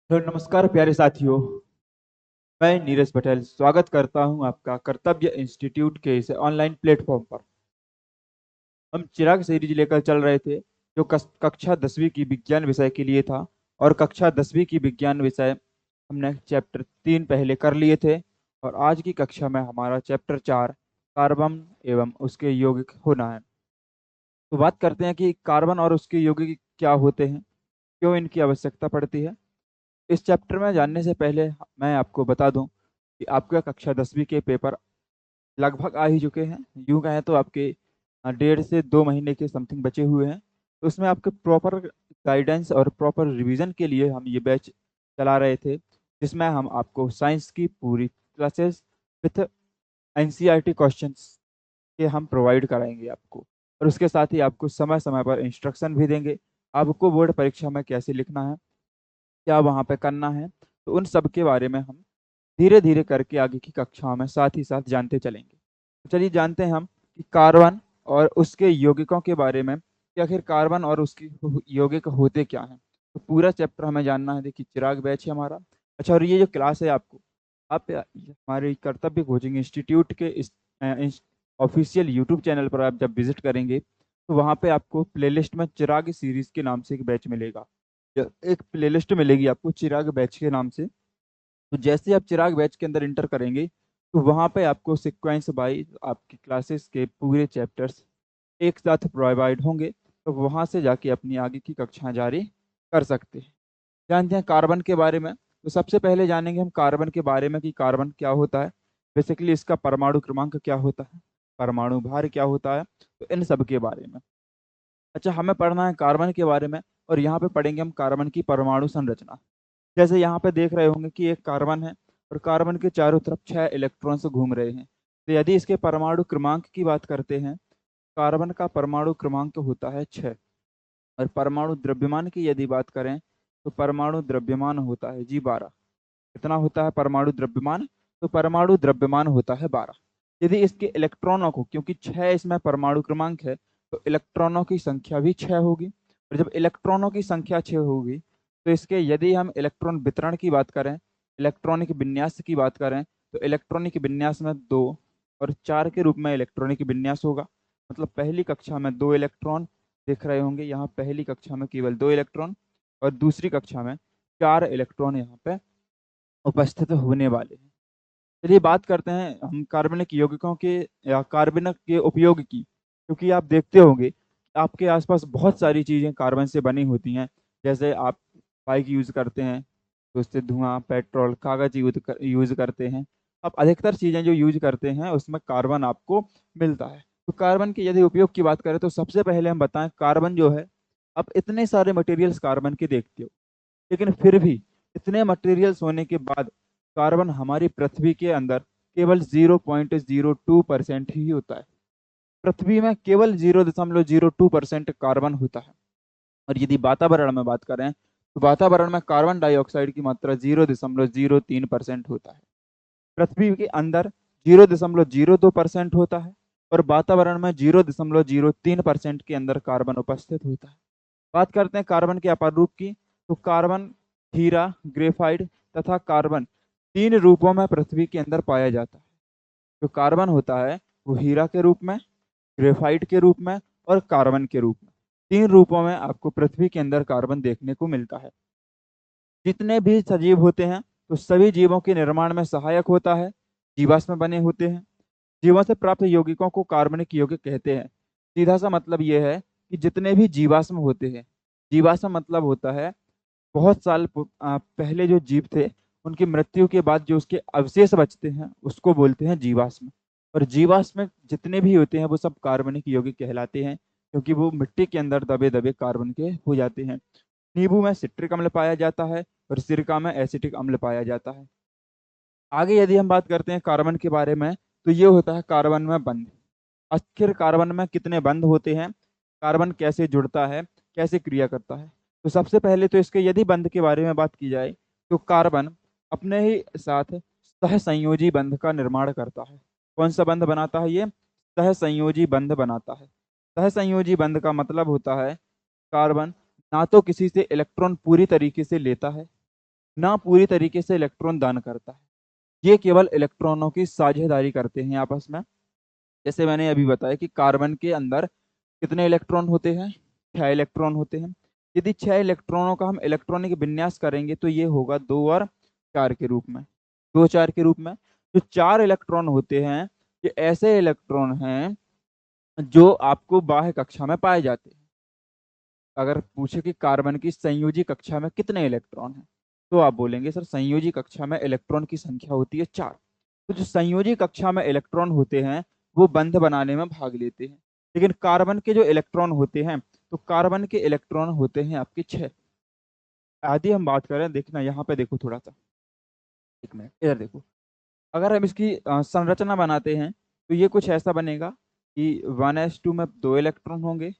Hello नमस्कार प्यारे साथियों। मैं नीरज पटेल स्वागत करता हूं आपका कर्तव्य इंस्टीट्यूट के इस ऑनलाइन प्लेटफॉर्म पर। हम चिराग सीरीज लेकर चल रहे थे जो कक्षा 10वीं की विज्ञान विषय के लिए था। और कक्षा 10वीं की विज्ञान विषय हमने चैप्टर 3 पहले कर लिए थे। और आज की कक्षा में हमारा चैप्टर 4 कार्बन एवं उसके यौगिक होना है। तो बात करते हैं कि कार्बन और उसके यौगिक क्या होते हैं, क्यों इनकी आवश्यकता पड़ती है। इस चैप्टर में जानने से पहले मैं आपको बता दूं कि आपका कक्षा 10वीं के पेपर लगभग आ ही चुके हैं। यूं कहें तो आपके 1.5 से 2 महीने के समथिंग बचे हुए हैं। तो उसमें आपके प्रॉपर गाइडेंस और प्रॉपर रिवीजन के लिए हम ये बैच चला रहे थे, जिसमें हम आपको साइंस की पूरी क्लासेस विथ एनसीईआरटी क्वेश्चंस के हम प्रोवाइड कराएंगे आपको। और उसके साथ ही आपको समय समय पर इंस्ट्रक्शन भी देंगे, आपको बोर्ड परीक्षा में कैसे लिखना है, क्या वहाँ पे करना है। तो उन सब के बारे में हम धीरे धीरे करके आगे की कक्षाओं में साथ ही साथ जानते चलेंगे। तो चलिए जानते हैं हम कि कार्बन और उसके यौगिकों के बारे में कि आखिर कार्बन और उसके यौगिक होते क्या हैं। तो पूरा चैप्टर हमें जानना है। देखिए चिराग बैच है हमारा। अच्छा, और ये जो क्लास है आपको, आप हमारे कर्तव्य कोचिंग इंस्टीट्यूट के इस ऑफिशियल यूट्यूब चैनल पर आप जब विजिट करेंगे तो वहाँ पे आपको प्लेलिस्ट में चिराग सीरीज के नाम से एक बैच मिलेगा। एक प्लेलिस्ट मिलेगी आपको चिराग बैच के नाम से। तो जैसे आप चिराग बैच के अंदर इंटर करेंगे तो वहाँ पे आपको सिक्वेंस बाई आपकी क्लासेस के पूरे चैप्टर्स एक साथ प्रोवाइड होंगे। तो वहाँ से जाके अपनी आगे की कक्षाएं जारी कर सकते हैं। जानते हैं कार्बन के बारे में। तो सबसे पहले जानेंगे हम कार्बन के बारे में कि कार्बन क्या होता है, बेसिकली इसका परमाणु क्रमांक क्या होता है, परमाणु भार क्या होता है, तो इन सब के बारे में। अच्छा, हमें पढ़ना है कार्बन के बारे में। और यहाँ पे पढ़ेंगे हम कार्बन की परमाणु संरचना। जैसे यहाँ पे देख रहे होंगे कि एक कार्बन है और कार्बन के चारों तरफ 6 इलेक्ट्रॉन्स घूम रहे हैं। तो यदि इसके परमाणु क्रमांक की बात करते हैं, कार्बन का परमाणु क्रमांक होता है 6। और परमाणु द्रव्यमान की यदि बात करें तो परमाणु द्रव्यमान होता है जी 12। कितना होता है परमाणु द्रव्यमान? तो परमाणु द्रव्यमान होता है 12। यदि इसके इलेक्ट्रॉनों को, क्योंकि 6 इसमें परमाणु क्रमांक है, तो इलेक्ट्रॉनों की संख्या भी 6 होगी। और जब इलेक्ट्रॉनों की संख्या 6 होगी तो इसके यदि हम इलेक्ट्रॉन वितरण की बात करें, इलेक्ट्रॉनिक विन्यास की बात करें, तो इलेक्ट्रॉनिक विन्यास में 2 और 4 के रूप में इलेक्ट्रॉनिक विन्यास होगा। मतलब पहली कक्षा में 2 इलेक्ट्रॉन दिख रहे होंगे, यहाँ पहली कक्षा में केवल 2 इलेक्ट्रॉन और दूसरी कक्षा में 4 इलेक्ट्रॉन यहाँ पे उपस्थित होने वाले हैं। चलिए बात करते हैं हम कार्बनिक यौगिकों के या कार्बनिक के उपयोग की। क्योंकि आप देखते होंगे आपके आसपास बहुत सारी चीज़ें कार्बन से बनी होती हैं। जैसे आप बाइक यूज़ करते हैं तो उससे धुआं, पेट्रोल, कागज यूज़ करते हैं। आप अधिकतर चीज़ें जो यूज करते हैं उसमें कार्बन आपको मिलता है। तो कार्बन के यदि उपयोग की बात करें तो सबसे पहले हम बताएं कार्बन जो है, आप इतने सारे मटेरियल्स कार्बन के देखते हो, लेकिन फिर भी इतने मटेरियल्स होने के बाद कार्बन हमारी पृथ्वी के अंदर केवल 0.02% ही होता है। पृथ्वी में केवल 0.02% कार्बन होता है। और यदि वातावरण में बात करें तो वातावरण में कार्बन डाइऑक्साइड की मात्रा 0.03% होता है। पृथ्वी के अंदर 0.02% होता है और वातावरण में 0.03% के अंदर कार्बन उपस्थित होता है। बात करते हैं कार्बन के अपर रूप की। तो कार्बन हीरा, ग्रेफाइट तथा कार्बन 3 रूपों में पृथ्वी के अंदर पाया जाता है। जो कार्बन होता है वो हीरा के रूप में, ग्रेफाइट के रूप में और कार्बन के रूप में, 3 रूपों में आपको पृथ्वी के अंदर कार्बन देखने को मिलता है। जितने भी सजीव होते हैं तो सभी जीवों के निर्माण में सहायक होता है, जीवाश्म बने होते हैं। जीवों से प्राप्त यौगिकों को कार्बनिक यौगिक कहते हैं। सीधा सा मतलब यह है कि जितने भी जीवाश्म होते हैं, जीवाश्म मतलब होता है बहुत साल पहले जो जीव थे उनकी मृत्यु के बाद जो उसके अवशेष बचते हैं उसको बोलते हैं जीवाश्म। और जीवाश्म जितने भी होते हैं वो सब कार्बनिक यौगिक कहलाते हैं, क्योंकि वो मिट्टी के अंदर दबे दबे कार्बन के हो जाते हैं। नींबू में सिट्रिक अम्ल पाया जाता है और सिरका में एसिटिक अम्ल पाया जाता है। आगे यदि हम बात करते हैं कार्बन के बारे में तो ये होता है कार्बन में बंध। आखिर कार्बन में कितने बंध होते हैं, कार्बन कैसे जुड़ता है, कैसे क्रिया करता है। तो सबसे पहले तो इसके यदि बंध के बारे में बात की जाए तो कार्बन अपने ही साथ सहसंयोजी बंध का निर्माण करता है। कौन सा बंध बनाता है ये? सहसंयोजी बंध बनाता है। सहसंयोजी बंध का मतलब होता है कार्बन ना तो किसी से इलेक्ट्रॉन पूरी तरीके से लेता है ना पूरी तरीके से इलेक्ट्रॉन दान करता है। ये केवल इलेक्ट्रॉनों की साझेदारी करते हैं आपस में। जैसे मैंने अभी बताया कि कार्बन के अंदर कितने इलेक्ट्रॉन होते हैं, 6 इलेक्ट्रॉन होते हैं। यदि 6 इलेक्ट्रॉनों का हम इलेक्ट्रॉनिक विन्यास करेंगे तो ये होगा 2 और 4 के रूप में। 2 4 के रूप में जो 4 इलेक्ट्रॉन होते हैं, ये ऐसे इलेक्ट्रॉन हैं जो आपको बाह्य कक्षा में पाए जाते हैं। अगर पूछे कि कार्बन की संयोजी कक्षा में कितने इलेक्ट्रॉन हैं, तो आप बोलेंगे सर संयोजी कक्षा में इलेक्ट्रॉन की संख्या होती है 4। तो जो संयोजी कक्षा में इलेक्ट्रॉन होते हैं वो बंध बनाने में भाग लेते हैं। लेकिन कार्बन के जो इलेक्ट्रॉन होते हैं, तो कार्बन के इलेक्ट्रॉन होते हैं आपके 6। आदि हम बात करें, देखना यहाँ पे देखो थोड़ा सा, 1 मिनट इधर देखो। अगर हम इसकी संरचना बनाते हैं तो ये कुछ ऐसा बनेगा कि 1s2 में 2 इलेक्ट्रॉन होंगे,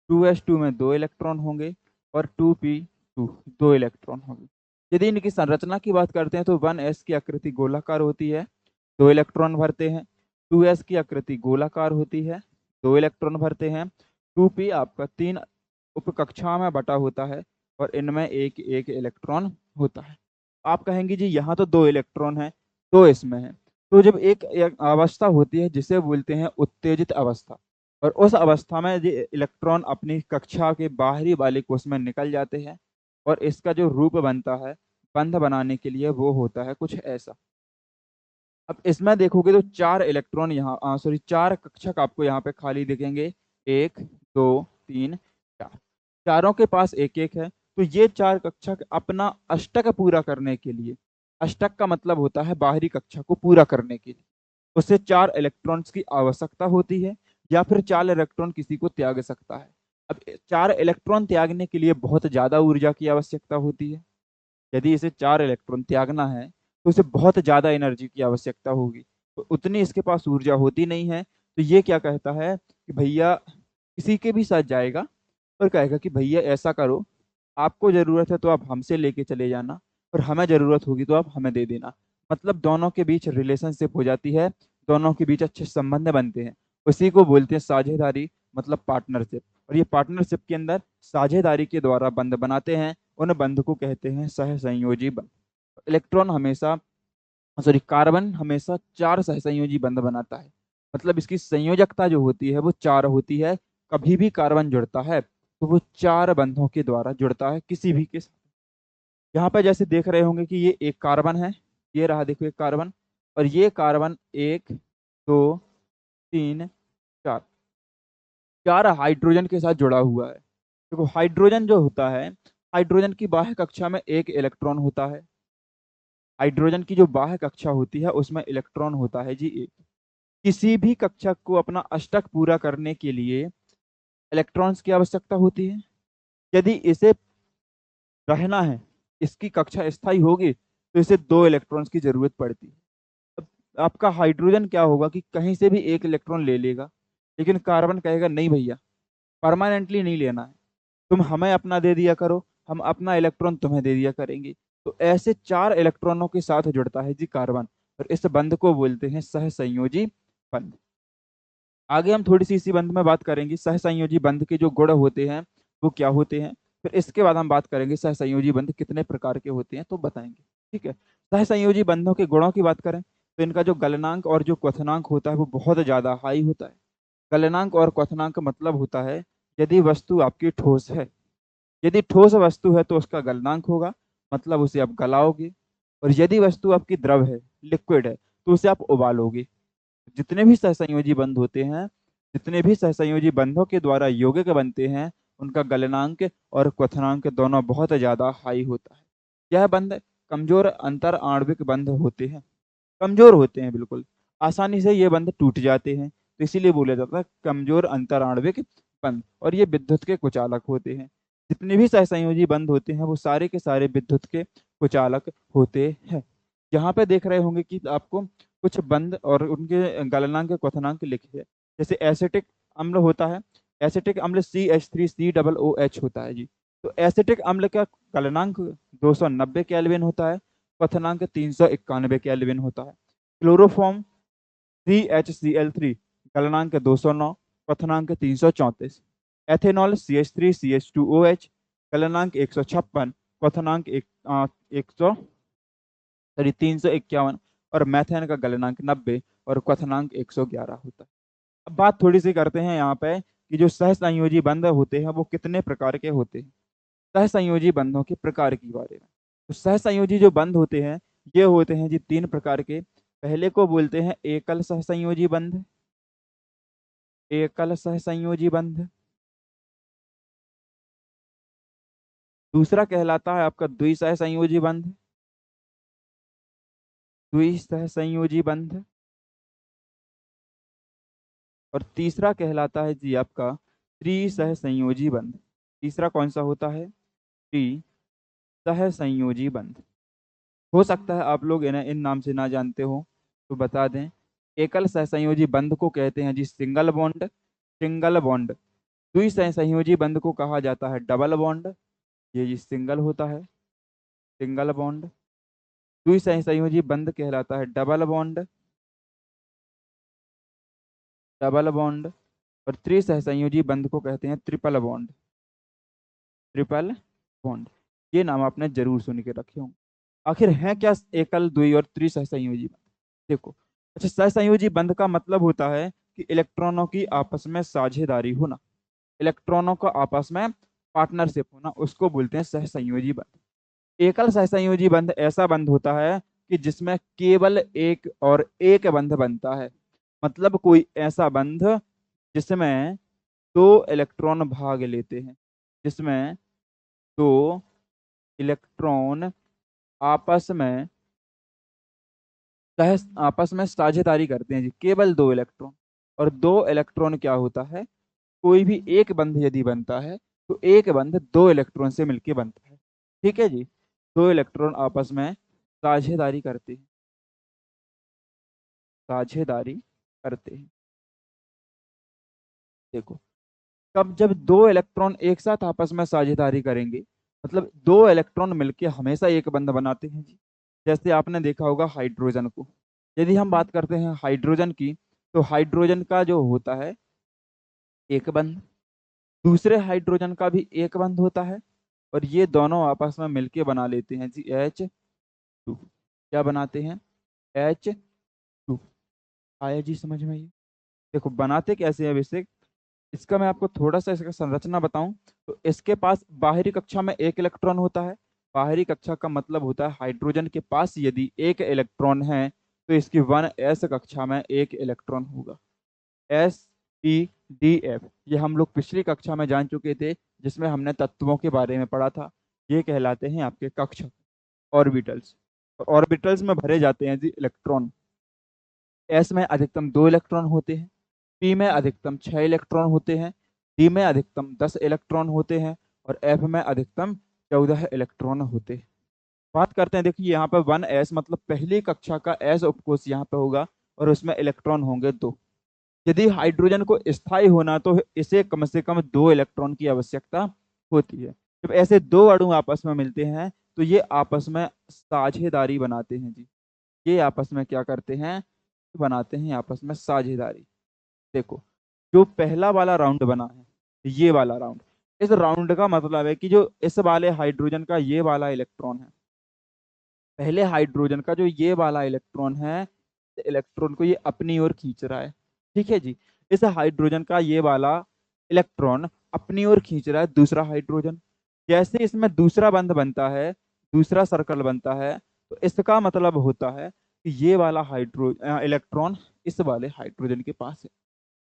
2s2 में 2 इलेक्ट्रॉन होंगे और 2p2 2 इलेक्ट्रॉन होंगे। यदि इनकी संरचना की बात करते हैं तो 1s की आकृति गोलाकार होती है, 2 इलेक्ट्रॉन भरते हैं। 2s की आकृति गोलाकार होती है, 2 इलेक्ट्रॉन भरते हैं। 2p आपका 3 उपकक्षा में बटा होता है और इनमें एक एक इलेक्ट्रॉन होता है। आप कहेंगे जी यहाँ तो 2 इलेक्ट्रॉन है, तो इसमें है। तो जब एक अवस्था होती है जिसे बोलते हैं उत्तेजित अवस्था, और उस अवस्था में ये इलेक्ट्रॉन अपनी कक्षा के बाहरी वाले कोष में निकल जाते हैं और इसका जो रूप बनता है बंध बनाने के लिए वो होता है कुछ ऐसा। अब इसमें देखोगे तो 4 इलेक्ट्रॉन यहाँ सॉरी 4 कक्षक आपको यहाँ पे खाली दिखेंगे, 1 2 3 4। चारों के पास एक एक है। तो ये 4 कक्षक अपना अष्टक पूरा करने के लिए, अष्टक का मतलब होता है बाहरी कक्षा को पूरा करने के लिए, उसे 4 इलेक्ट्रॉन्स की आवश्यकता होती है, या फिर 4 इलेक्ट्रॉन किसी को त्याग सकता है। अब 4 इलेक्ट्रॉन त्यागने के लिए बहुत ज्यादा ऊर्जा की आवश्यकता होती है। यदि इसे 4 इलेक्ट्रॉन त्यागना है तो उसे बहुत ज्यादा एनर्जी की आवश्यकता होगी, तो उतनी इसके पास ऊर्जा होती नहीं है। तो ये क्या कहता है कि भैया, किसी के भी साथ जाएगा और कहेगा कि भैया ऐसा करो, आपको जरूरत है तो आप हमसे लेके चले जाना और हमें जरूरत होगी तो आप हमें दे देना। मतलब दोनों के बीच रिलेशनशिप हो जाती है, दोनों के बीच अच्छे संबंध बनते हैं। उसी को बोलते हैं साझेदारी, मतलब पार्टनरशिप। और ये पार्टनरशिप के अंदर साझेदारी के द्वारा बंध बनाते हैं, उन बंध को कहते हैं सहसंयोजी बंध। इलेक्ट्रॉन हमेशा सॉरी कार्बन हमेशा 4 सहसंयोजी बंध बनाता है। मतलब इसकी संयोजकता जो होती है वो 4 होती है। कभी भी कार्बन जुड़ता है तो वो 4 बंधों के द्वारा जुड़ता है किसी भी के साथ। यहाँ पे जैसे देख रहे होंगे कि ये एक कार्बन है, ये रहा देखो एक कार्बन, और ये कार्बन 1 2 3 4 4 हाइड्रोजन के साथ जुड़ा हुआ है। देखो हाइड्रोजन जो होता है, हाइड्रोजन की बाह्य कक्षा में एक इलेक्ट्रॉन होता है। हाइड्रोजन की जो बाह्य कक्षा होती है उसमें इलेक्ट्रॉन होता है जी एक। किसी भी कक्षा को अपना अष्टक पूरा करने के लिए इलेक्ट्रॉन्स की आवश्यकता होती है। यदि इसे रहना है, इसकी कक्षा स्थायी होगी, तो इसे 2 इलेक्ट्रॉन्स की जरूरत पड़ती है। अब आपका हाइड्रोजन क्या होगा कि कहीं से भी एक इलेक्ट्रॉन ले लेगा, लेकिन कार्बन कहेगा नहीं भैया, परमानेंटली नहीं लेना है, तुम हमें अपना दे दिया करो, हम अपना इलेक्ट्रॉन तुम्हें दे दिया करेंगे। तो ऐसे 4 इलेक्ट्रॉनों के साथ जुड़ता है जी कार्बन, और इस बंध को बोलते हैं सहसंयोजी बंध। आगे हम थोड़ी सी इसी बंध में बात करेंगे सहसंयोजी बंध के जो गुण होते हैं वो क्या होते हैं। फिर इसके बाद हम बात करेंगे सहसंयोजी बंध कितने प्रकार के होते हैं तो बताएंगे। ठीक है, सहसंयोजी बंधों के गुणों की बात करें तो इनका जो गलनांक और जो क्वथनांक होता है वो बहुत ज्यादा हाई होता है। गलनांक और क्वथनांक का मतलब होता है यदि वस्तु आपकी ठोस है, यदि ठोस वस्तु है तो उसका गलनांक होगा, मतलब उसे आप गलाओगे। और यदि वस्तु आपकी द्रव है, लिक्विड है, तो उसे आप उबालोगे। जितने भी सहसंयोजी बंध होते हैं, जितने भी सहसंयोजी बंधों के द्वारा यौगिक बनते हैं, उनका गलनांक और क्वथनांक दोनों बहुत ज्यादा हाई होता है। यह बंध कमजोर अंतर आणविक बंध होते हैं, कमजोर होते हैं बिल्कुल, आसानी से ये बंध टूट जाते हैं, तो इसीलिए बोला जाता है कमजोर अंतर आणविक बंध। और ये विद्युत के कुचालक होते हैं। जितने भी सहसंयोजी बंध होते हैं वो सारे के सारे विद्युत के कुचालक होते हैं। यहाँ पे देख रहे होंगे कि आपको कुछ बंध और उनके गलनांक क्वथनांक लिखे हैं। जैसे एसिटिक अम्ल होता है, एसिटिक अम्ल CH3COOH होता है जी। तो एसिटिक अम्ल का गलनांक 290 केल्विन होता है, क्वथनांक 391 केल्विन होता है। क्लोरोफॉर्म CHCl3 गलनांक 209, क्वथनांक 334। एथेनॉल CH3CH2OH गलनांक 156, क्वथनांक 351 और मैथेन का गलनांक 90 और क्वथनांक 111 होता है। अब बात थोड़ी सी करते हैं यहाँ पे कि जो सहसंयोजी बंध होते हैं वो कितने प्रकार के होते हैं। सहसंयोजी बंधों के प्रकार के बारे में, तो सहसंयोजी जो बंध होते हैं ये होते हैं जी 3 प्रकार के। पहले को बोलते हैं एकल सहसंयोजी बंध, एकल सहसंयोजी बंध। दूसरा कहलाता है आपका द्विसहसंयोजी बंध, द्विसहसंयोजी बंध। और तीसरा कहलाता है जी आपका त्रिसहसंयोजी बंध। तीसरा कौन सा होता है? त्रिसहसंयोजी बंध। हो सकता है आप लोग इन्हें इन नाम से ना जानते हो, तो बता दें। एकल सहसंयोजी बंध को कहते हैं जी सिंगल बॉन्ड, सिंगल बॉन्ड। द्विसहसंयोजी बंध को कहा जाता है डबल बॉन्ड, ये जी सिंगल होता है, सिंगल बॉन्ड। द्विसहसंयोजी बंध कहलाता है डबल बॉन्ड, डबल बॉन्ड। और त्रिसहसंयोजी बंध को कहते हैं ट्रिपल बॉन्ड, ट्रिपल बॉन्ड। ये नाम आपने जरूर सुन के रखे होंगे। आखिर है क्या एकल, द्वि और त्रिसहसंयोजी बंध? देखो, अच्छा, सहसंयोजी बंध का मतलब होता है कि इलेक्ट्रॉनों की आपस में साझेदारी होना, इलेक्ट्रॉनों का आपस में पार्टनरशिप होना, उसको बोलते हैं सहसंयोजी बंध। एकल सहसंयोजी बंध ऐसा बंध होता है कि जिसमें केवल एक और एक बंध बनता है। मतलब कोई ऐसा बंध जिसमें दो इलेक्ट्रॉन भाग लेते हैं, जिसमें दो इलेक्ट्रॉन आपस में आपस में साझेदारी करते हैं जी, केवल दो इलेक्ट्रॉन। और दो इलेक्ट्रॉन क्या होता है, कोई भी एक बंध यदि बनता है तो एक बंध दो इलेक्ट्रॉन से मिलकर बनता है। ठीक है जी, दो इलेक्ट्रॉन आपस में साझेदारी करते हैं, साझेदारी करते हैं। देखो, कब जब दो इलेक्ट्रॉन एक साथ आपस में साझेदारी करेंगे, मतलब दो इलेक्ट्रॉन मिलकर हमेशा एक बंध बनाते हैं जी। जैसे आपने देखा होगा हाइड्रोजन को, यदि हम बात करते हैं हाइड्रोजन की, तो हाइड्रोजन का जो होता है एक बंध, दूसरे हाइड्रोजन का भी एक बंध होता है, और ये दोनों आपस में मिलके बना लेते हैं जी H2। क्या बनाते हैं? H2। आया जी समझ में ये? देखो बनाते कैसे हैं वैसे, इसका मैं आपको थोड़ा सा इसका संरचना बताऊं। तो इसके पास बाहरी कक्षा में एक इलेक्ट्रॉन होता है। बाहरी कक्षा का मतलब होता है हाइड्रोजन के पास यदि एक इलेक्ट्रॉन है तो इसकी 1s कक्षा में एक इलेक्ट्रॉन होगा। SEDF, ये हम लोग पिछली कक्षा में जान चुके थे, जिसमें हमने तत्वों के बारे में पढ़ा था। ये कहलाते हैं आपके कक्षक, ऑर्बिटल्स। ऑर्बिटल्स में भरे जाते हैं जी इलेक्ट्रॉन। एस में अधिकतम 2 इलेक्ट्रॉन होते हैं, पी में अधिकतम 6 इलेक्ट्रॉन होते हैं, डी में अधिकतम 10 इलेक्ट्रॉन होते हैं, और एफ में अधिकतम 14 इलेक्ट्रॉन होते हैं। बात करते हैं, देखिए यहाँ पर 1s मतलब पहली कक्षा का एस उपकोष यहाँ पे होगा, और उसमें इलेक्ट्रॉन होंगे 2। यदि हाइड्रोजन को स्थायी होना तो इसे कम से कम 2 इलेक्ट्रॉन की आवश्यकता होती है। जब ऐसे दो अणु आपस में मिलते हैं तो ये आपस में साझेदारी बनाते हैं जी। ये आपस में क्या करते हैं, बनाते हैं आपस में साझेदारी। देखो, जो पहला वाला राउंड बना है, ये वाला राउंड, इस राउंड का मतलब है कि जो इस वाले हाइड्रोजन का ये वाला इलेक्ट्रॉन है, पहले हाइड्रोजन का जो ये वाला इलेक्ट्रॉन है, इलेक्ट्रॉन को ये अपनी ओर खींच रहा है। ठीक है जी, इस हाइड्रोजन का ये वाला इलेक्ट्रॉन अपनी ओर खींच रहा है दूसरा हाइड्रोजन। जैसे इसमें दूसरा बंध बनता है, दूसरा सर्कल बनता है, तो इसका मतलब होता है कि ये वाला इलेक्ट्रॉन इस वाले हाइड्रोजन के पास है।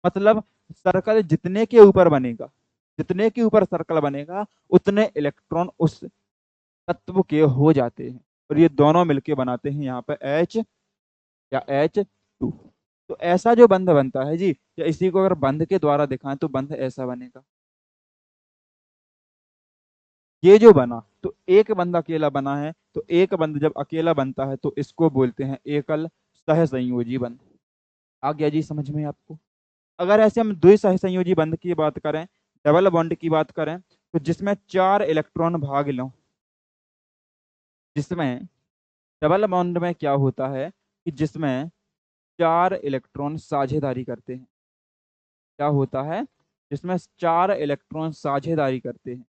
मतलब सर्कल जितने के ऊपर बनेगा, जितने के ऊपर सर्कल बनेगा, उतने इलेक्ट्रॉन उस तत्व के हो जाते हैं, और ये दोनों मिलके बनाते हैं यहाँ पे H या H2। तो ऐसा जो बंध बनता है जी, या इसी को अगर बंध के द्वारा दिखाएं तो बंध ऐसा बनेगा। ये जो बना, तो एक बंध अकेला बना है, तो एक बंध जब अकेला बनता है तो इसको बोलते हैं एकल सहसंयोजी बंध। आ गया जी समझ में आपको? अगर ऐसे हम द्विसहसंयोजी बंध की बात करें, डबल बॉन्ड की बात करें, तो जिसमें 4 इलेक्ट्रॉन भाग लो, जिसमें डबल बॉन्ड में क्या होता है कि जिसमें 4 इलेक्ट्रॉन साझेदारी करते हैं। क्या होता है? जिसमें 4 इलेक्ट्रॉन साझेदारी करते हैं।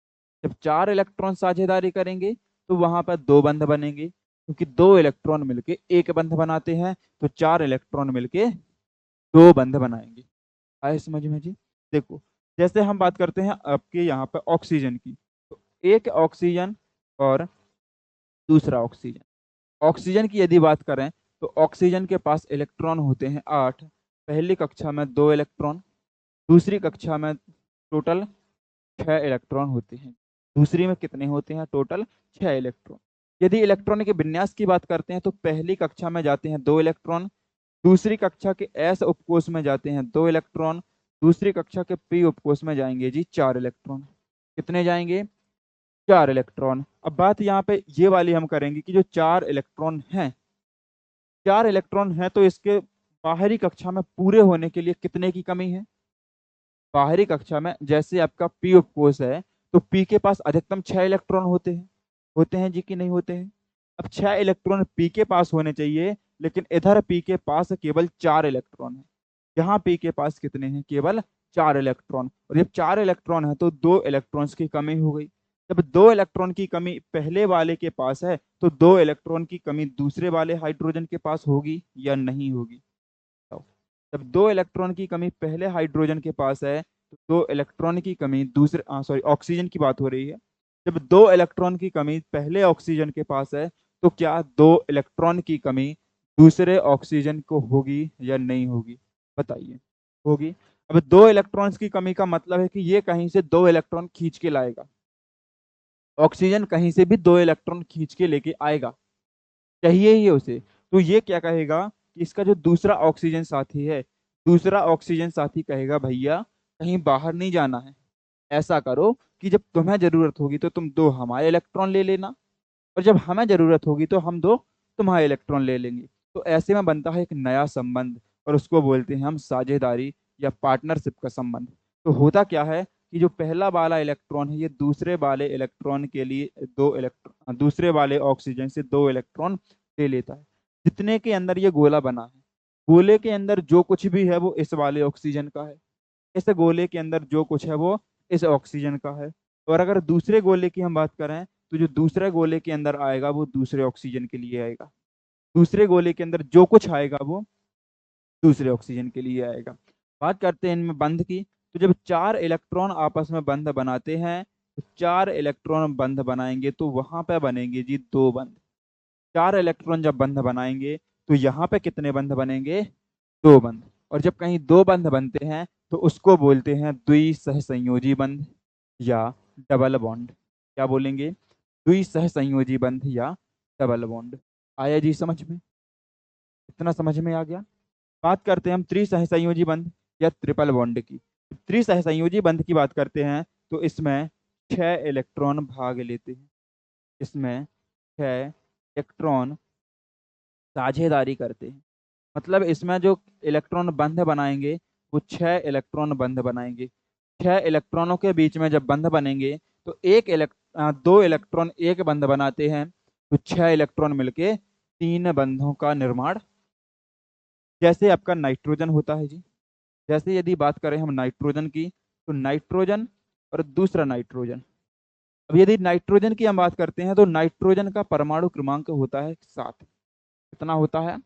जब 4 इलेक्ट्रॉन साझेदारी करेंगे तो वहां पर 2 बंध बनेंगे, क्योंकि 2 इलेक्ट्रॉन मिलके एक बंध बनाते हैं, तो 4 इलेक्ट्रॉन मिलके 2 बंध बनाएंगे। आए समझ में जी? देखो, जैसे हम बात करते हैं आपके यहाँ पे ऑक्सीजन की, तो एक ऑक्सीजन और दूसरा ऑक्सीजन। ऑक्सीजन की यदि बात करें तो ऑक्सीजन के पास इलेक्ट्रॉन होते हैं 8। पहली कक्षा में 2 इलेक्ट्रॉन, दूसरी कक्षा में टोटल 6 इलेक्ट्रॉन होते हैं। दूसरी में कितने होते हैं? Total 6 electron. यदि इलेक्ट्रॉन के विन्यास की बात करते हैं तो पहली कक्षा में जाते हैं 2 इलेक्ट्रॉन, दूसरी कक्षा के एस उपकोष में जाते हैं 2 इलेक्ट्रॉन, दूसरी कक्षा के पी उपकोष में जाएंगे जी 4 इलेक्ट्रॉन। कितने जाएंगे? 4 इलेक्ट्रॉन। अब बात यहाँ पे ये वाली हम करेंगे कि जो 4 इलेक्ट्रॉन हैं, 4 इलेक्ट्रॉन हैं तो इसके बाहरी कक्षा में पूरे होने के लिए कितने की कमी है? बाहरी कक्षा में जैसे आपका पी उपकोष है, तो पी के पास अधिकतम 6 इलेक्ट्रॉन होते हैं जी कि नहीं होते हैं? अब 6 इलेक्ट्रॉन पी के पास होने चाहिए, लेकिन इधर पी के पास केवल 4 इलेक्ट्रॉन है। यहाँ पी के पास कितने हैं? केवल 4 इलेक्ट्रॉन। और जब 4 इलेक्ट्रॉन है तो 2 इलेक्ट्रॉन्स की कमी हो गई। जब 2 इलेक्ट्रॉन की कमी पहले वाले के पास है, तो 2 इलेक्ट्रॉन की कमी दूसरे वाले हाइड्रोजन के पास होगी या नहीं होगी? जब 2 इलेक्ट्रॉन की कमी पहले हाइड्रोजन के पास है, तो 2 इलेक्ट्रॉन की कमी दूसरे सॉरी ऑक्सीजन की बात हो रही है। जब 2 इलेक्ट्रॉन की कमी पहले ऑक्सीजन के पास है, तो क्या 2 इलेक्ट्रॉन की कमी दूसरे ऑक्सीजन को होगी या नहीं होगी? बताइए। होगी। अब 2 इलेक्ट्रॉन्स की कमी का मतलब है कि ये कहीं से 2 इलेक्ट्रॉन खींच के लाएगा। ऑक्सीजन कहीं से भी 2 इलेक्ट्रॉन खींच के लेके आएगा, चाहिए ही उसे। तो ये क्या कहेगा कि इसका जो दूसरा ऑक्सीजन साथी है, दूसरा ऑक्सीजन साथी कहेगा भैया कहीं बाहर नहीं जाना है, ऐसा करो कि जब तुम्हें जरूरत होगी तो तुम 2 हमारे इलेक्ट्रॉन ले लेना, और जब हमें जरूरत होगी तो हम 2 तुम्हारे इलेक्ट्रॉन ले लेंगे। तो ऐसे में बनता है एक नया संबंध, और उसको बोलते हैं हम साझेदारी या पार्टनरशिप का संबंध। तो होता क्या है कि जो पहला वाला इलेक्ट्रॉन है, ये दूसरे वाले इलेक्ट्रॉन के लिए 2 इलेक्ट्रॉन, दूसरे वाले ऑक्सीजन से 2 इलेक्ट्रॉन ले लेता है। जितने के अंदर ये गोला बना है, गोले के अंदर जो कुछ भी है वो इस वाले ऑक्सीजन का है, इस गोले के अंदर जो कुछ है वो इस ऑक्सीजन का है। और अगर दूसरे गोले की हम बात करें, तो जो दूसरे गोले के अंदर आएगा वो दूसरे ऑक्सीजन के लिए आएगा। दूसरे गोले के अंदर जो कुछ आएगा वो दूसरे ऑक्सीजन के लिए आएगा। बात करते हैं इनमें बंध की। तो जब 4 इलेक्ट्रॉन आपस में बंध बनाते हैं, तो 4 इलेक्ट्रॉन बंध बनाएंगे तो वहां पे बनेंगे जी 2 बंध। 4 इलेक्ट्रॉन जब बंध बनाएंगे तो यहाँ पे कितने बंध बनेंगे? 2 बंध। और जब कहीं 2 बंध बनते हैं तो उसको बोलते हैं द्विसहसंयोजी बंध या डबल बॉन्ड। क्या बोलेंगे? द्विसहसंयोजी बंध या डबल बॉन्ड। आया जी समझ में? इतना समझ में आ गया? बात करते हैं हम त्रिसहसंयोजी बंध या ट्रिपल बॉन्ड की। त्रिसहसंयोजी बंध की बात करते हैं तो इसमें 6 इलेक्ट्रॉन भाग लेते हैं। इसमें 6 इलेक्ट्रॉन साझेदारी करते हैं। मतलब इसमें जो इलेक्ट्रॉन बंध बनाएंगे वो 6 इलेक्ट्रॉन बंध बनाएंगे। 6 इलेक्ट्रॉनों के बीच में जब बंध बनेंगे तो 2 इलेक्ट्रॉन एक बंध बनाते हैं, तो 6 इलेक्ट्रॉन मिलके 3 बंधों का निर्माण। जैसे आपका नाइट्रोजन होता है जी, जैसे यदि बात करें हम नाइट्रोजन की, तो नाइट्रोजन और दूसरा नाइट्रोजन। अब यदि नाइट्रोजन की हम बात करते हैं तो नाइट्रोजन का परमाणु क्रमांक होता है 7। कितना होता है?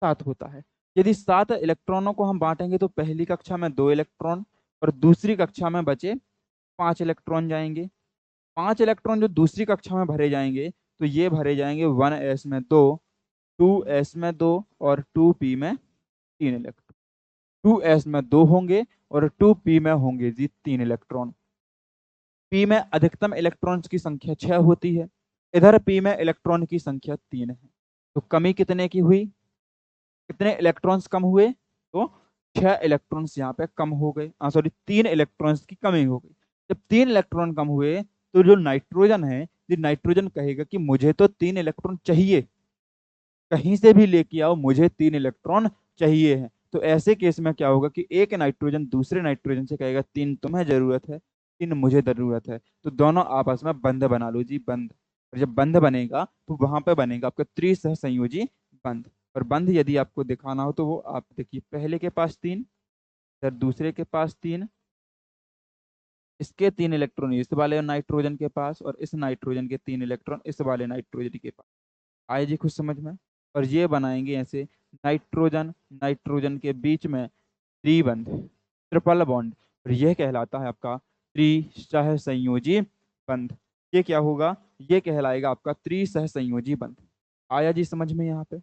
7 होता है। यदि 7 इलेक्ट्रॉनों को हम बांटेंगे तो पहली कक्षा में 2 इलेक्ट्रॉन और दूसरी कक्षा में बचे 5 इलेक्ट्रॉन जाएंगे। 5 इलेक्ट्रॉन जो दूसरी कक्षा में भरे जाएंगे, तो ये भरे जाएंगे 1s में 2, 2s में 2 और 2p में 3 इलेक्ट्रॉन। 2s में 2 होंगे और 2p में होंगे जी 3 इलेक्ट्रॉन। p में अधिकतम इलेक्ट्रॉन्स की संख्या 6 होती है, इधर p में इलेक्ट्रॉन की संख्या 3 है। तो कमी कितने की हुई? कितने इलेक्ट्रॉन्स कम हुए? तो 6 इलेक्ट्रॉन्स यहाँ पे कम हो गए, सॉरी 3 इलेक्ट्रॉन्स की कमी हो गई। जब 3 इलेक्ट्रॉन कम हुए तो जो नाइट्रोजन है, जो नाइट्रोजन कहेगा कि मुझे तो 3 इलेक्ट्रॉन चाहिए, कहीं से भी लेके आओ, मुझे 3 इलेक्ट्रॉन चाहिए है। तो ऐसे केस में क्या होगा कि एक नाइट्रोजन दूसरे नाइट्रोजन से कहेगा 3 तुम्हें जरूरत है, 3 मुझे जरूरत है, तो दोनों आपस में बंध बना लो जी, बंध। और जब बंध बनेगा तो वहां पे बनेगा आपका त्रिसह संयोजी बंध। और बंध यदि आपको दिखाना हो तो वो आप देखिए, पहले के पास 3, फिर दूसरे के पास 3, इसके 3 इलेक्ट्रॉन इस वाले नाइट्रोजन के पास और इस नाइट्रोजन के 3 इलेक्ट्रॉन इस वाले नाइट्रोजन के पास। आए जी कुछ समझ में। और ये बनाएंगे ऐसे नाइट्रोजन नाइट्रोजन के बीच में त्रिबंध, ट्रिपल बॉन्ड, और यह कहलाता है आपका त्रिसह संयोजी बंध। ये क्या होगा, ये कहलाएगा आपका त्रिसह संयोजी बंध। आया जी समझ में, यहाँ पे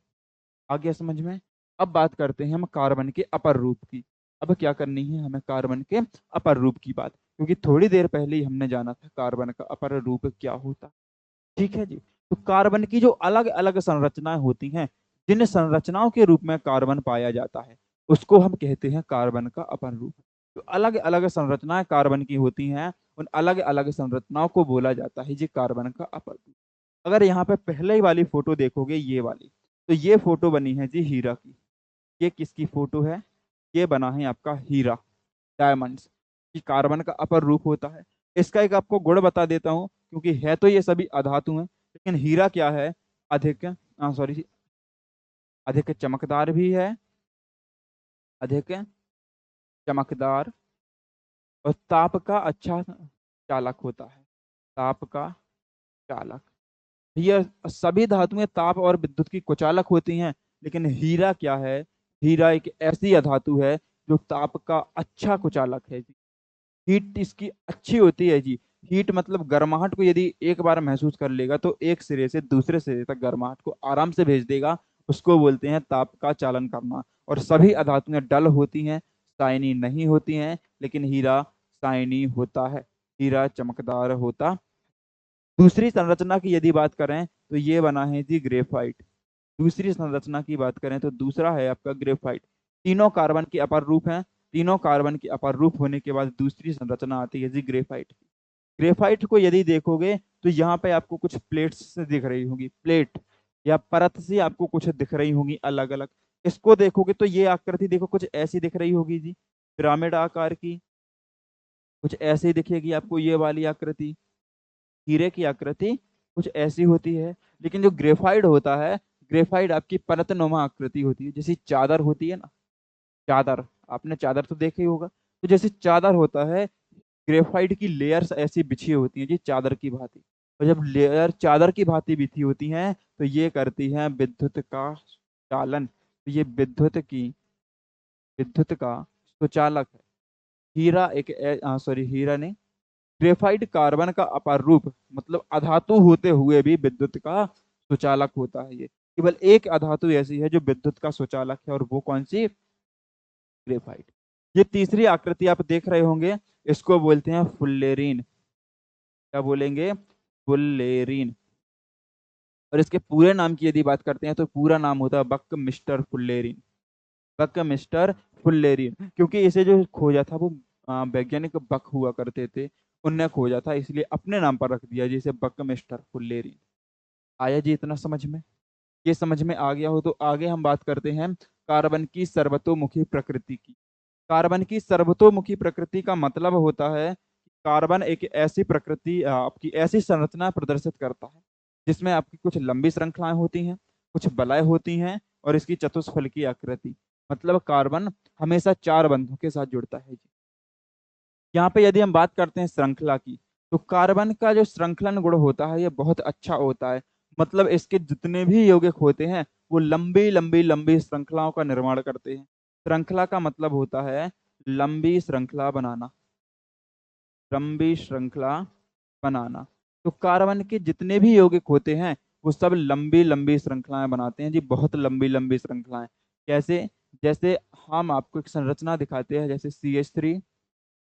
आ गया समझ में। अब बात करते हैं हम कार्बन के अपर रूप की। अब क्या करनी है हमें, कार्बन के अपर रूप की बात, क्योंकि थोड़ी देर पहले ही हमने जाना था कार्बन का अपर रूप क्या होता। ठीक है जी। तो कार्बन की जो अलग अलग संरचनाएं होती हैं, जिन संरचनाओं के रूप में कार्बन पाया जाता है, उसको हम कहते हैं कार्बन का अपर रूप। जो अलग अलग संरचनाएं कार्बन की होती हैं, उन अलग अलग संरचनाओं को बोला जाता है जी कार्बन का अपर रूप। अगर यहाँ पे पहले ही वाली फोटो देखोगे, ये वाली, तो ये फोटो बनी है जी हीरा की। ये किसकी फोटो है, ये बना है आपका हीरा, डायमंड्स की कार्बन का अपर रूप होता है। इसका एक आपको गुण बता देता हूं, क्योंकि है तो ये सभी अधातु हैं, लेकिन हीरा क्या है, अधिक सॉरी अधिक चमकदार भी है, अधिक चमकदार, और ताप का अच्छा चालक होता है, ताप का चालक। ये सभी धातुएं ताप और विद्युत की कुचालक होती हैं, लेकिन हीरा क्या है, हीरा एक ऐसी अधातु है जो ताप का अच्छा कुचालक है जी। हीट इसकी अच्छी होती है जी। हीट मतलब गर्माहट को यदि एक बार महसूस कर लेगा तो एक सिरे से दूसरे सिरे तक गर्माहट को आराम से भेज देगा, उसको बोलते हैं ताप का चालन करना। और सभी अधातुएं डल होती हैं, शाइनी नहीं होती हैं, लेकिन हीरा शाइनी होता है, हीरा चमकदार होता। दूसरी संरचना की यदि बात करें तो ये बना है जी ग्रेफाइट। दूसरी संरचना की बात करें तो दूसरा है आपका ग्रेफाइट। तीनों कार्बन के अपर रूप हैं, तीनों कार्बन के अपर रूप होने के बाद दूसरी संरचना आती है जी ग्रेफाइट। ग्रेफाइट को यदि देखोगे तो यहाँ पे आपको कुछ प्लेट्स दिख रही होगी, प्लेट या परत सी आपको कुछ दिख रही होगी अलग अलग। इसको देखोगे तो ये आकृति देखो कुछ ऐसी दिख रही होगी जी, पिरामिड आकार की, कुछ ऐसी दिखेगी आपको ये वाली आकृति। हीरे की आकृति कुछ ऐसी होती है, लेकिन जो ग्रेफाइट होता है, ग्रेफाइट आपकी परतनुमा आकृति होती है, जैसी चादर होती है ना, चादर, आपने चादर तो देखा ही होगा, तो जैसे चादर होता है, ग्रेफाइट की लेयर्स ऐसी बिछी होती हैं जी चादर की भांति। और जब लेयर चादर की भांति बिछी होती हैं तो ये करती हैं विद्युत का चालन। तो ये विद्युत का सुचालक है। हीरा एक सॉरी हीरा नहीं, ग्रेफाइट कार्बन का अपर रूप, मतलब अधातु होते हुए भी विद्युत का सुचालक होता है। ये केवल एक अधातु ऐसी है जो विद्युत का सुचालक है, और वो कौन सी, ग्रेफाइट। ये तीसरी आकृति आप देख रहे होंगे, इसको बोलते हैं फुल्लेरीन। क्या बोलेंगे, फुल्लेरीन। और इसके पूरे नाम की यदि बात करते हैं तो पूरा नाम होता है बक मिस्टर फुल्लेरीन, बक मिस्टर फुल्लेरीन। क्योंकि इसे जो खोजा था वो वैज्ञानिक बक हुआ करते थे, उनने खोजा था, इसलिए अपने नाम पर रख दिया जिसे बक मिस्टर फुल्लेरीन। आया जी इतना समझ में। ये समझ में आ गया हो तो आगे हम बात करते हैं कार्बन की सर्वतोमुखी प्रकृति की। कार्बन की सर्वतोमुखी प्रकृति का मतलब होता है कि कार्बन एक ऐसी प्रकृति आपकी ऐसी संरचना प्रदर्शित करता है जिसमें आपकी कुछ लंबी श्रृंखलाएं होती हैं, कुछ बलय होती हैं, और इसकी चतुष्फल की आकृति। मतलब कार्बन हमेशा चार बंधों के साथ जुड़ता है जी। यहाँ पे यदि हम बात करते हैं श्रृंखला की, तो कार्बन का जो श्रृंखलन गुण होता है ये बहुत अच्छा होता है। मतलब इसके जितने भी यौगिक होते हैं वो लंबी लंबी लंबी श्रृंखलाओं का निर्माण करते हैं। श्रृंखला का मतलब होता है लंबी श्रृंखला बनाना, लंबी श्रृंखला बनाना। तो कार्बन के जितने भी यौगिक होते हैं वो सब लंबी लंबी श्रृंखलाएं बनाते हैं जी, बहुत लंबी लंबी श्रृंखलाएं। कैसे, जैसे हम आपको एक संरचना दिखाते हैं, जैसे CH3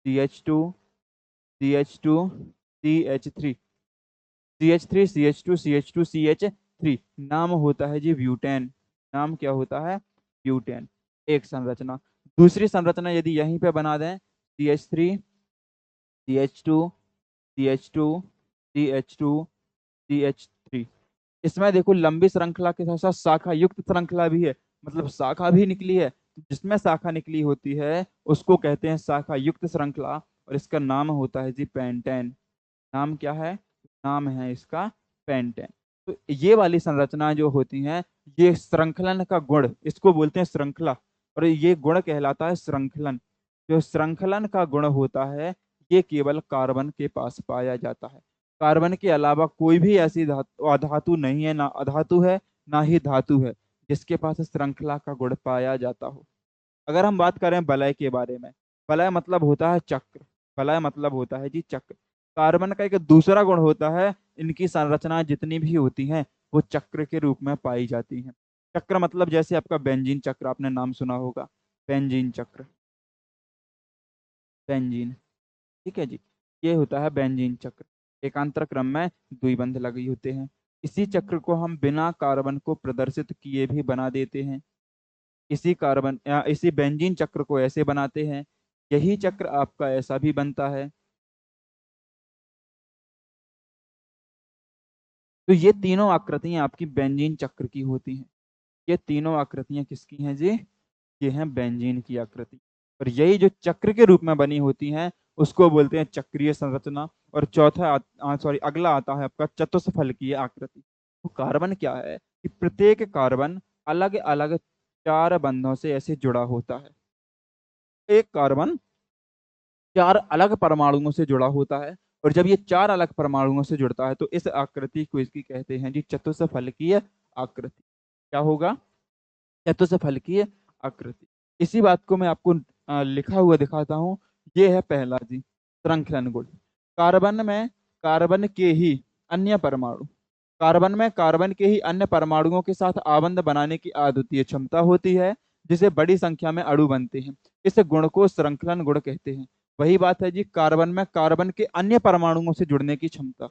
CH2 CH2 CH3, CH3 CH2 CH2 CH3, नाम होता है जी ब्यूटेन। नाम क्या होता है, ब्यूटेन। एक संरचना। दूसरी संरचना यदि यहीं पे बना दें, CH3 CH2 CH2 CH2 CH3, इसमें देखो लंबी श्रृंखला के साथ साथ शाखा युक्त श्रृंखला भी है, मतलब शाखा भी निकली है। जिसमें शाखा निकली होती है उसको कहते हैं शाखा युक्त श्रृंखला, और इसका नाम होता है जी पेंटेन। नाम क्या है, नाम है इसका पेंटेन। तो ये वाली संरचना जो होती हैं, ये श्रृंखलन का गुण, इसको बोलते हैं श्रृंखला, और ये गुण कहलाता है श्रृंखलन। जो श्रृंखलन का गुण होता है ये केवल कार्बन के पास पाया जाता है। कार्बन के अलावा कोई भी ऐसी धातु अधातु नहीं है, ना अधातु है ना ही धातु है, जिसके पास श्रृंखला का गुण पाया जाता हो। अगर हम बात करें वलय के बारे में, वलय मतलब होता है चक्र। वलय मतलब होता है जी चक्र। कार्बन का एक दूसरा गुण होता है, इनकी संरचना जितनी भी होती हैं वो चक्र के रूप में पाई जाती हैं। चक्र मतलब जैसे आपका बेंजीन चक्र, आपने नाम सुना होगा, बेंजीन चक्र, बेंजीन, ठीक है जी। ये होता है बेंजीन चक्र। एकांतर क्रम में द्विबंध लगे होते हैं। इसी चक्र को हम बिना कार्बन को प्रदर्शित किए भी बना देते हैं। इसी बेंजीन चक्र को ऐसे बनाते हैं। यही चक्र आपका ऐसा भी बनता है। तो ये तीनों आकृतियां आपकी बेंजीन चक्र की होती हैं। ये तीनों आकृतियां किसकी हैं जी? ये हैं बेंजीन की आकृति। और यही जो चक्र के रूप में बनी होती हैं उसको बोलते हैं चक्रीय संरचना। और सॉरी, अगला आता है आपका चतुष्फलकीय आकृति। तो कार्बन क्या है कि प्रत्येक कार्बन अलग अलग चार बंधों से ऐसे जुड़ा होता है। एक कार्बन चार अलग परमाणुओं से जुड़ा होता है। और जब ये चार अलग परमाणुओं से जुड़ता है तो इस आकृति को इसकी कहते हैं जी चतुष्फलकीय आकृति। क्या होगा? चतुष्फलकीय आकृति। इसी बात को मैं आपको लिखा हुआ दिखाता हूँ। ये है पहला जी, श्रृंखलन गुण। कार्बन में कार्बन के ही अन्य परमाणु कार्बन में कार्बन के ही अन्य परमाणुओं के साथ आबंध बनाने की अद्वितीय क्षमता होती है, जिसे बड़ी संख्या में अणु बनते हैं। इस गुण को श्रृंखलन गुण कहते हैं। वही बात है जी, कार्बन में कार्बन के अन्य परमाणुओं से जुड़ने की क्षमता।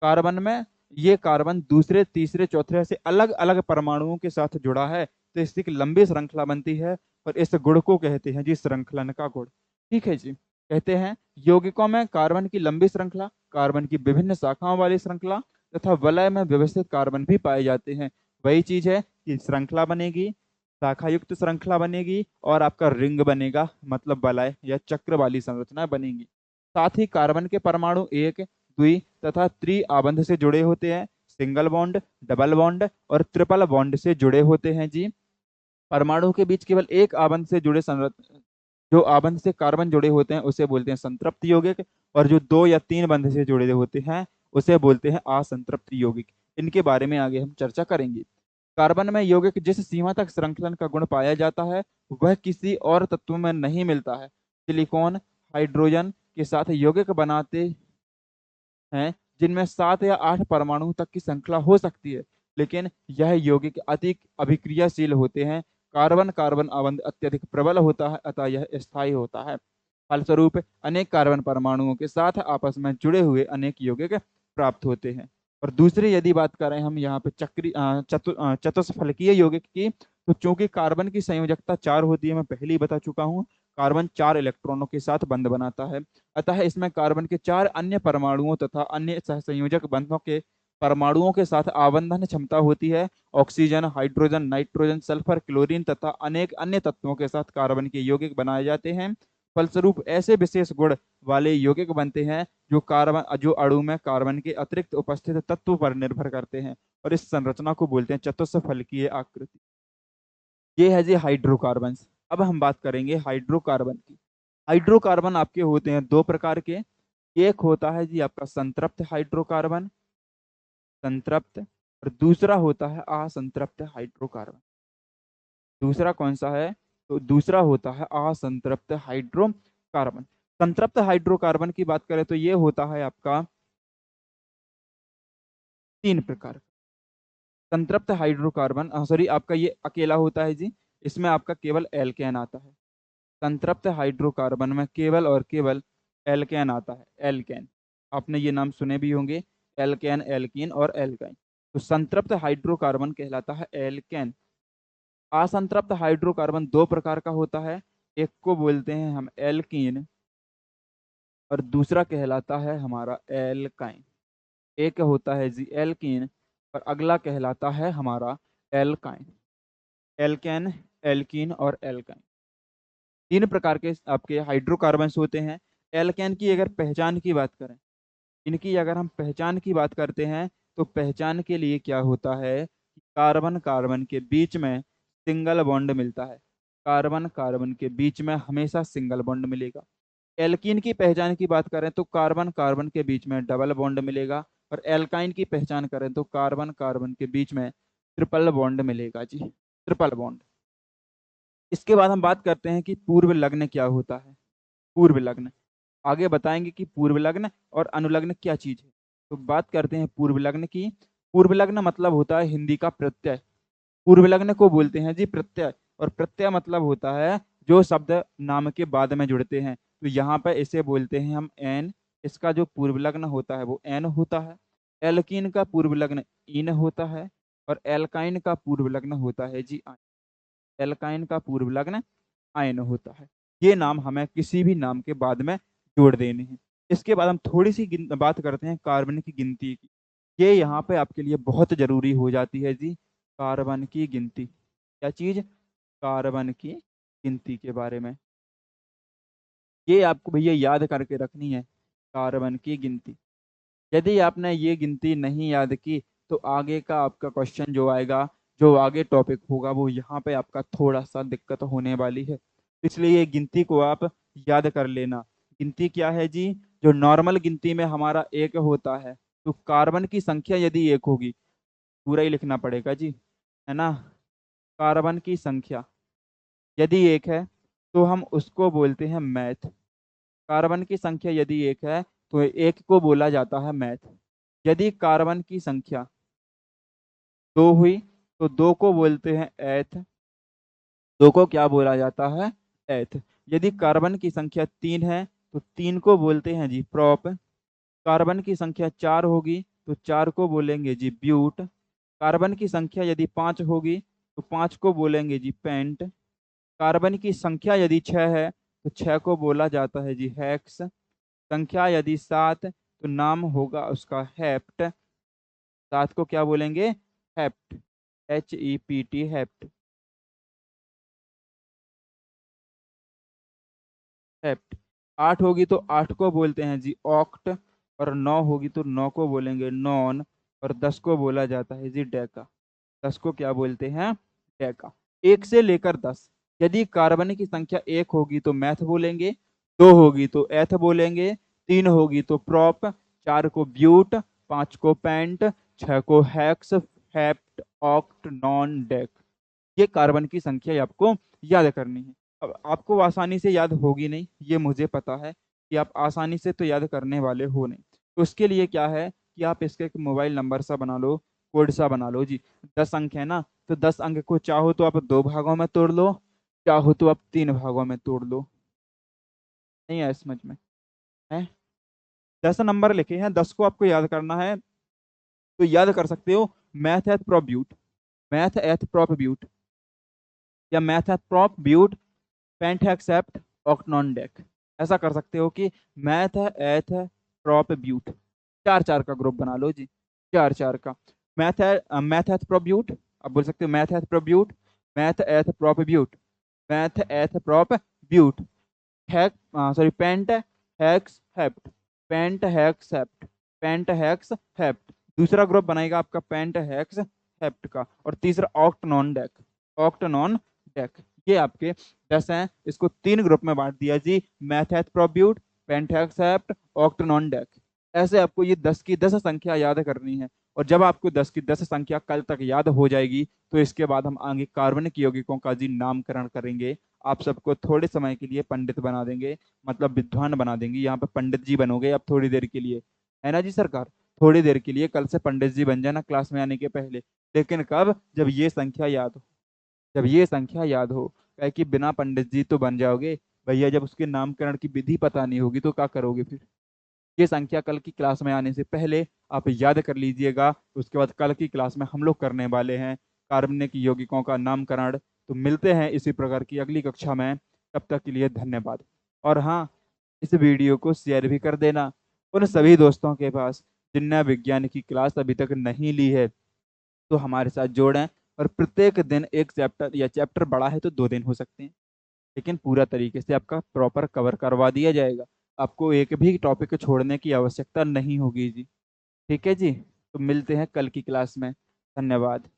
कार्बन में ये कार्बन दूसरे तीसरे चौथे से अलग अलग परमाणुओं के साथ जुड़ा है, तो इसकी एक लंबी श्रृंखला बनती है। और इस गुण को कहते हैं जी श्रृंखलन का गुण। ठीक है जी। कहते हैं यौगिकों में कार्बन की लंबी श्रृंखला, कार्बन की विभिन्न शाखाओं वाली श्रृंखला तथा वलय में व्यवस्थित कार्बन भी पाए जाते हैं। वही चीज है कि श्रृंखला बनेगी, शाखा युक्त श्रृंखला बनेगी और आपका रिंग बनेगा, मतलब वलय या चक्र वाली संरचना बनेगी। साथ ही कार्बन के परमाणु एक, द्वि तथा त्रि आबंध से जुड़े होते हैं। सिंगल बॉन्ड, डबल बॉन्ड और ट्रिपल बॉन्ड से जुड़े होते हैं जी। परमाणु के बीच केवल एक आबंध से जुड़े जो आबंध से कार्बन जुड़े होते हैं उसे बोलते हैं संतृप्त यौगिक। और जो दो या तीन बंध से जुड़े होते हैं उसे बोलते हैं असंतृप्त यौगिक। इनके बारे में आगे हम चर्चा करेंगे। कार्बन में यौगिक जिस सीमा तक श्रृंखलन का गुण पाया जाता है वह किसी और तत्व में नहीं मिलता है। सिलिकॉन हाइड्रोजन के साथ यौगिक बनाते हैं जिनमें 7 या 8 परमाणु तक की श्रृंखला हो सकती है, लेकिन यह यौगिक अधिक अभिक्रियाशील होते हैं। कार्बन कार्बन अबंध अत्यधिक प्रबल होता है, अतः यह स्थायी होता है। फलस्वरूप अनेक कार्बन परमाणुओं के साथ आपस में जुड़े हुए अनेक यौगिक प्राप्त होते हैं। और दूसरी यदि बात करें हम यहाँ पे चतुष्फलकीय यौगिक की, तो चूंकि कार्बन की संयोजकता 4 होती है, मैं पहले ही बता चुका हूँ। कार्बन 4 इलेक्ट्रॉनों के साथ बंध बनाता है, अतः इसमें कार्बन के 4 अन्य परमाणुओं तथा अन्य सहसंयोजक बंधों के परमाणुओं के साथ आबंधन क्षमता होती है। Oxygen, hydrogen, nitrogen, sulphur, chlorine तथा अनेक अन्य तत्वों के साथ कार्बन के यौगिक बनाए जाते हैं। फलस्वरूप ऐसे विशेष गुण वाले यौगिक बनते हैं जो अणु में कार्बन के अतिरिक्त उपस्थित तत्व पर निर्भर करते हैं। और इस संरचना को बोलते हैं चतुष्फलकीय आकृति। ये है जी हाइड्रोकार्बन। अब हम बात करेंगे हाइड्रोकार्बन की। हाइड्रोकार्बन आपके होते हैं दो प्रकार के। एक होता है जी आपका संतृप्त हाइड्रोकार्बन, संतृप्त, और दूसरा होता है असंतृप्त हाइड्रोकार्बन। दूसरा कौन सा है? तो दूसरा होता है असंतृप्त हाइड्रोकार्बन। संतृप्त हाइड्रोकार्बन की बात करें तो ये होता है आपका 3 प्रकार। संतृप्त हाइड्रोकार्बन सॉरी, आपका ये अकेला होता है जी। इसमें आपका केवल एल्केन आता है। संतृप्त हाइड्रोकार्बन में केवल और केवल एल्केन आता है, एल्केन। आपने ये नाम सुने भी होंगे, एल्केन, एल्कीन और एल्काइन। तो संतृप्त हाइड्रोकार्बन कहलाता है एल्केन। असंतृप्त हाइड्रोकार्बन दो प्रकार का होता है। एक को बोलते हैं हम एल्कीन और दूसरा कहलाता है हमारा एल्काइन। एक होता है जी एल्कीन और अगला कहलाता है हमारा एल्काइन। एल्केन, एल्कीन और एल्काइन, 3 प्रकार के आपके हाइड्रोकार्बन्स होते हैं। एल्केन की अगर पहचान की बात करें, इनकी अगर हम पहचान की बात करते हैं तो पहचान के लिए क्या होता है कि कार्बन कार्बन के बीच में सिंगल बॉन्ड मिलता है। कार्बन कार्बन के बीच में हमेशा सिंगल बॉन्ड मिलेगा। एल्कीन की पहचान की बात करें तो कार्बन कार्बन के बीच में डबल बॉन्ड मिलेगा, और एल्काइन की पहचान करें तो कार्बन कार्बन के बीच में ट्रिपल बॉन्ड मिलेगा जी, ट्रिपल बॉन्ड। इसके बाद हम बात करते हैं कि पूर्व लग्न क्या होता है। पूर्व लग्न आगे बताएंगे कि पूर्व लग्न और अनुलग्न क्या चीज है। तो बात करते हैं पूर्व लग्न की। पूर्व लग्न मतलब होता है हिंदी का प्रत्यय। पूर्व लग्न को बोलते हैं जी प्रत्यय, और प्रत्यय मतलब होता है जो शब्द नाम के बाद में जुड़ते हैं। तो यहाँ पर इसे बोलते हैं हम एन। इसका जो पूर्व लग्न होता है वो एन होता है। एल्कीन का पूर्व लग्न इन होता है, और एल्काइन का पूर्व लग्न होता है जी आइन। एल्काइन का पूर्व लग्न आयन होता है। ये नाम हमें किसी भी नाम के बाद में जोड़ देने हैं। इसके बाद हम थोड़ी सी बात करते हैं कार्बन की गिनती की। ये यहाँ पे आपके लिए बहुत जरूरी हो जाती है जी, कार्बन की गिनती। क्या चीज? कार्बन की गिनती के बारे में ये आपको भैया याद करके रखनी है, कार्बन की गिनती। यदि आपने ये गिनती नहीं याद की तो आगे का आपका क्वेश्चन जो आएगा, जो आगे टॉपिक होगा, वो यहाँ पे आपका थोड़ा सा दिक्कत होने वाली है। इसलिए ये गिनती को आप याद कर लेना। गिनती क्या है जी? जो नॉर्मल गिनती में हमारा एक होता है, तो कार्बन की संख्या यदि एक होगी, पूरा ही लिखना पड़ेगा जी, है ना। कार्बन की संख्या यदि एक है तो हम उसको बोलते हैं मैथ। कार्बन की संख्या यदि एक है तो एक को बोला जाता है मैथ। यदि कार्बन की संख्या दो हुई तो दो को बोलते हैं एथ। दो को क्या बोला जाता है? एथ। यदि कार्बन की संख्या तीन है तो तीन को बोलते हैं जी प्रॉप। कार्बन की संख्या चार होगी तो चार को बोलेंगे जी ब्यूट। कार्बन की संख्या यदि पाँच होगी तो पाँच को बोलेंगे जी पेंट। कार्बन की संख्या यदि छः है तो छः को बोला जाता है जी हेक्स। संख्या यदि सात तो नाम होगा उसका हेप्ट। सात को क्या बोलेंगे? हेप्ट। HEPT hept. हेप्ट। आठ होगी तो आठ को बोलते हैं जी ऑक्ट। और नौ होगी तो नौ को बोलेंगे नॉन। और दस को बोला जाता है जी डेका। दस को क्या बोलते हैं? डेका। एक से लेकर दस, यदि कार्बन की संख्या एक होगी तो मैथ बोलेंगे, दो होगी तो एथ बोलेंगे, तीन होगी तो प्रॉप, चार को ब्यूट, पांच को पेंट, छह को hex, hept, oct, non, deck. ये कार्बन की संख्या आपको याद करनी है। अब आपको आसानी से याद होगी नहीं, ये मुझे पता है कि आप आसानी से तो याद करने वाले हो नहीं। तो उसके लिए क्या है कि आप इसका एक मोबाइल नंबर सा बना लो, कोड सा बना लो जी। 10 अंक है ना, तो 10 अंक को चाहो तो आप दो भागों में तोड़ लो, चाहो तो आप तीन भागों में तोड़ लो। नहीं आया समझ में? है 10 नंबर लिखे हैं, 10 को आपको याद करना है। तो याद कर सकते हो meth eth prop but, meth eth prop but, या meth eth prop but pent hex hept oct non dec. ऐसा कर सकते हो कि मैथ एथ प्रॉप ब्यूट, चार चार का ग्रुप बना लो जी, चार चार का। Meth meth eth prop but, अब बोल सकते हो meth eth prop but, meth eth prop but, meth eth prop but, hex sorry pent hex hept, pent hex hept, pent hex hept. दूसरा ग्रुप बनेगा आपका पेंट हैक्स हेप्ट का, और तीसरा ऑक्टनॉन डेक, ऑक्टनॉन डेक। ये आपके 10 हैं, इसको तीन ग्रुप में बांट दिया जी, मैथेथ प्रोब्यूट, पेंटेक्स हेप्ट, ऑक्टनॉन डेक। ऐसे आपको ये 10 की 10 संख्या याद करनी है। और जब आपको 10 की 10 संख्या कल तक याद हो जाएगी तो इसके बाद हम आगे कार्बनिक यौगिकों का जी नामकरण करेंगे। आप सबको थोड़े समय के लिए पंडित बना देंगे, मतलब विद्वान बना देंगे। यहाँ पे पंडित जी बनोगे अब थोड़ी देर के लिए, है ना जी सरकार। थोड़ी देर के लिए कल से पंडित जी बन जाना क्लास में आने के पहले। लेकिन कब? जब ये संख्या याद हो, जब ये संख्या याद हो। कहे कि बिना पंडित जी तो बन जाओगे भैया, जब उसके नामकरण की विधि पता नहीं होगी तो क्या करोगे फिर। ये संख्या कल की क्लास में आने से पहले आप याद कर लीजिएगा। उसके बाद कल की क्लास में हम लोग करने वाले हैं कार्बनिक यौगिकों का नामकरण। तो मिलते हैं इसी प्रकार की अगली कक्षा में। तब तक के लिए धन्यवाद। और हाँ, इस वीडियो को शेयर भी कर देना उन सभी दोस्तों के पास जिनने विज्ञान की क्लास अभी तक नहीं ली है, तो हमारे साथ जोड़ें। और प्रत्येक दिन एक चैप्टर, या चैप्टर बड़ा है तो 2 दिन हो सकते हैं, लेकिन पूरा तरीके से आपका प्रॉपर कवर करवा दिया जाएगा। आपको एक भी टॉपिक छोड़ने की आवश्यकता नहीं होगी जी। ठीक है जी, तो मिलते हैं कल की क्लास में। धन्यवाद।